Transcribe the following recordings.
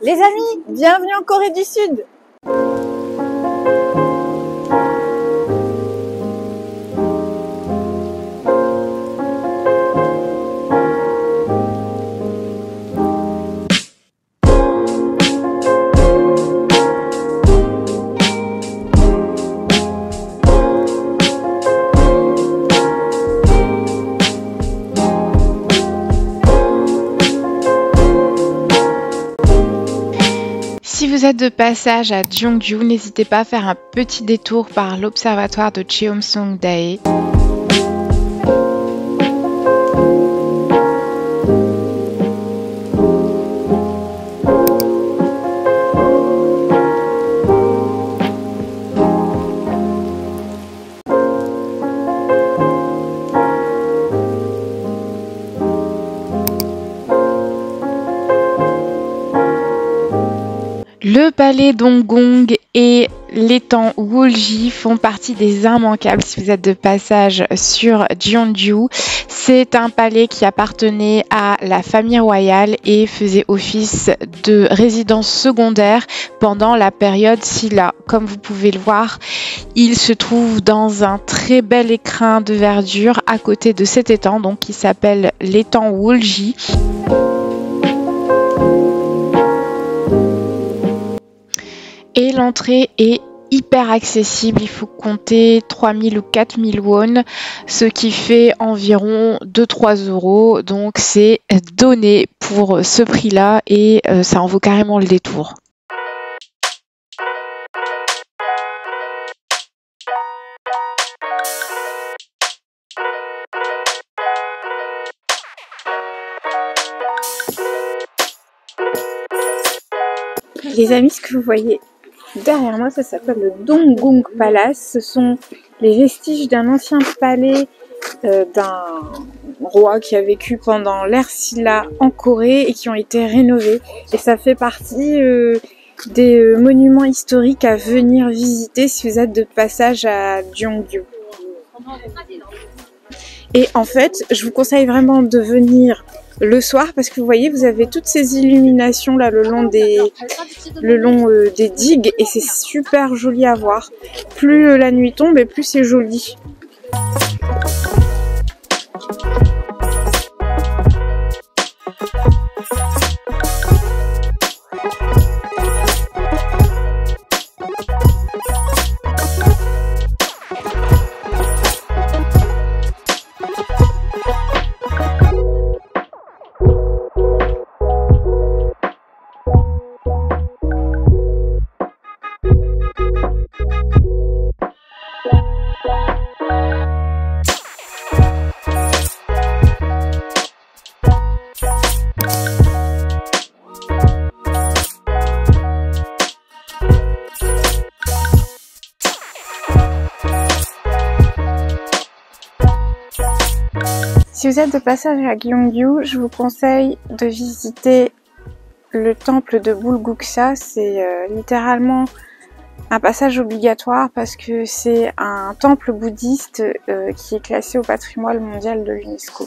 Les amis, bienvenue en Corée du Sud. Si vous êtes de passage à Jeongju, n'hésitez pas à faire un petit détour par l'observatoire de Cheomsongdae. Le palais Donggong et l'étang Wulji font partie des immanquables si vous êtes de passage sur Jeonju. C'est un palais qui appartenait à la famille royale et faisait office de résidence secondaire pendant la période Silla. Comme vous pouvez le voir, il se trouve dans un très bel écrin de verdure à côté de cet étang, donc qui s'appelle l'étang Wulji. Et l'entrée est hyper accessible, il faut compter 3000 ou 4000 won, ce qui fait environ 2-3 euros. Donc c'est donné pour ce prix-là et ça en vaut carrément le détour. Les amis, ce que vous voyez derrière moi, ça s'appelle le Donggong Palace. Ce sont les vestiges d'un ancien palais d'un roi qui a vécu pendant l'ère Silla en Corée et qui ont été rénovés. Et ça fait partie des monuments historiques à venir visiter si vous êtes de passage à Jeongju. Et en fait, je vous conseille vraiment de venir le soir parce que vous voyez, vous avez toutes ces illuminations là le long des digues et c'est super joli à voir. Plus la nuit tombe et plus c'est joli. Si vous êtes de passage à Gyeongju, je vous conseille de visiter le temple de Bulguksa. C'est littéralement un passage obligatoire parce que c'est un temple bouddhiste qui est classé au patrimoine mondial de l'UNESCO.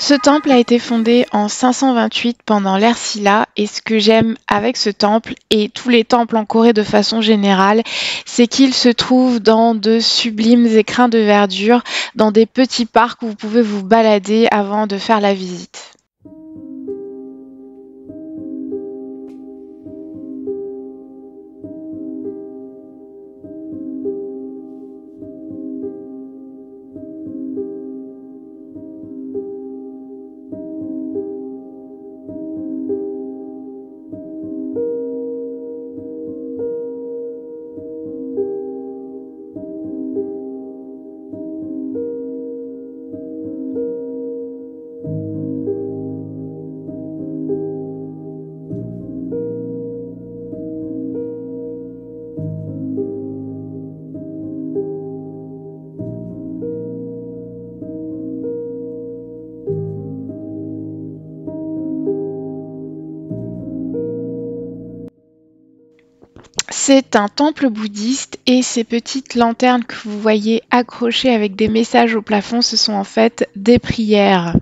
Ce temple a été fondé en 528 pendant l'ère Silla et ce que j'aime avec ce temple et tous les temples en Corée de façon générale, c'est qu'il se trouve dans de sublimes écrins de verdure, dans des petits parcs où vous pouvez vous balader avant de faire la visite. C'est un temple bouddhiste et ces petites lanternes que vous voyez accrochées avec des messages au plafond, ce sont en fait des prières.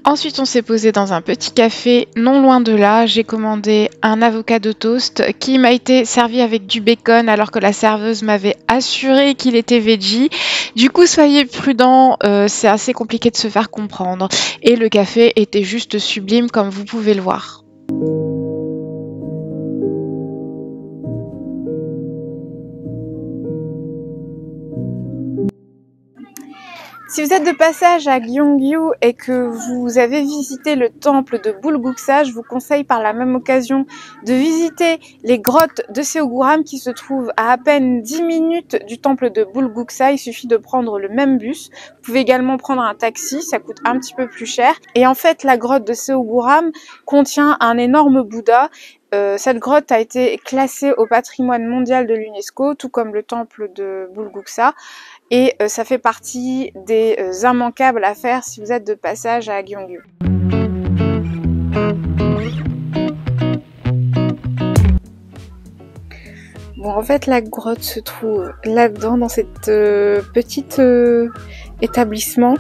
Ensuite, on s'est posé dans un petit café non loin de là. J'ai commandé un avocado toast qui m'a été servi avec du bacon alors que la serveuse m'avait assuré qu'il était veggie. Du coup, soyez prudents, c'est assez compliqué de se faire comprendre. Et le café était juste sublime comme vous pouvez le voir. Si vous êtes de passage à Gyeongju et que vous avez visité le temple de Bulguksa, je vous conseille par la même occasion de visiter les grottes de Seoguram qui se trouvent à peine 10 minutes du temple de Bulguksa. Il suffit de prendre le même bus. Vous pouvez également prendre un taxi, ça coûte un petit peu plus cher. Et en fait, la grotte de Seoguram contient un énorme Bouddha. Cette grotte a été classée au patrimoine mondial de l'UNESCO, tout comme le temple de Bulguksa. Et ça fait partie des immanquables à faire si vous êtes de passage à Gyeongju. Bon, en fait, la grotte se trouve là-dedans, dans cette petite établissement.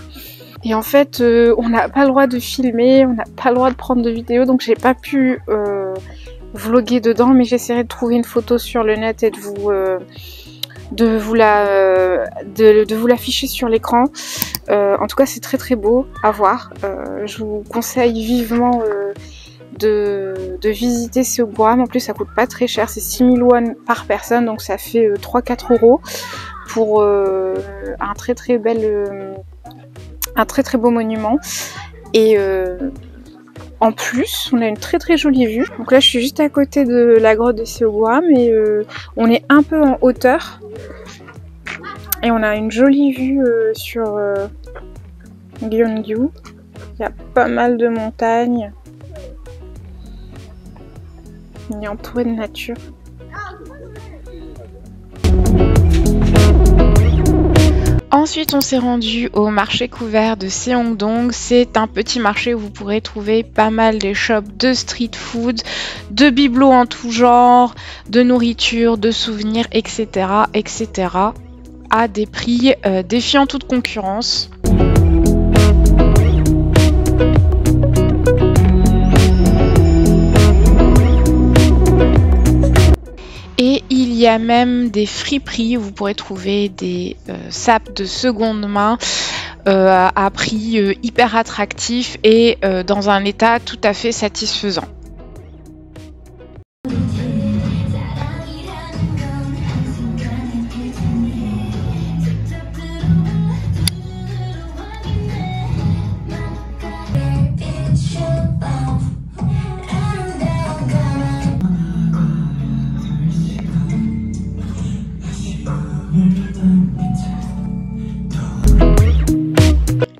Et en fait, on n'a pas le droit de filmer, on n'a pas le droit de prendre de vidéos, donc j'ai pas pu vlogger dedans, mais j'essaierai de trouver une photo sur le net et de vous l'afficher sur l'écran. En tout cas, c'est très très beau à voir. Je vous conseille vivement de visiter Seoguram. En plus, ça coûte pas très cher, c'est 6000 won par personne, donc ça fait 3-4 € pour un très très beau monument. Et en plus, on a une très très jolie vue. Donc là, je suis juste à côté de la grotte de Seoguram et on est un peu en hauteur. Et on a une jolie vue sur Gyeongju. Il y a pas mal de montagnes. On est entouré de nature. Ensuite, on s'est rendu au marché couvert de Seongdong. C'est un petit marché où vous pourrez trouver pas mal des shops de street food, de bibelots en tout genre, de nourriture, de souvenirs, etc., etc., à des prix défiant toute concurrence. Et il y a même des friperies où vous pourrez trouver des sapes de seconde main à prix hyper attractif et dans un état tout à fait satisfaisant.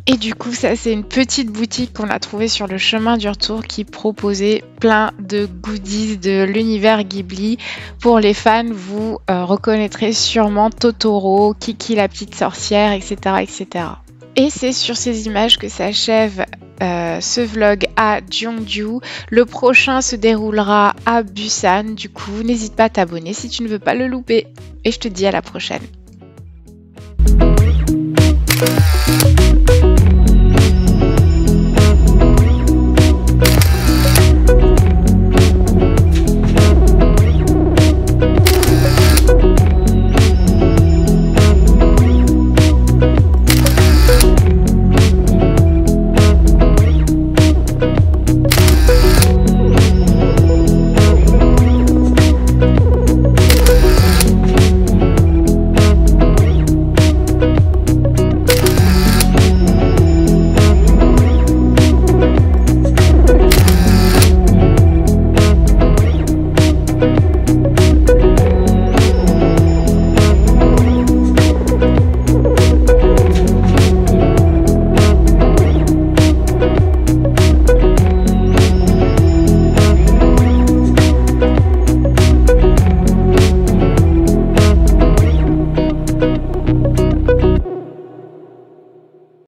Et du coup, ça c'est une petite boutique qu'on a trouvée sur le chemin du retour qui proposait plein de goodies de l'univers Ghibli. Pour les fans, vous reconnaîtrez sûrement Totoro, Kiki la petite sorcière, etc., etc. Et c'est sur ces images que s'achève ce vlog à Gyeongju. Le prochain se déroulera à Busan. Du coup, n'hésite pas à t'abonner si tu ne veux pas le louper. Et je te dis à la prochaine.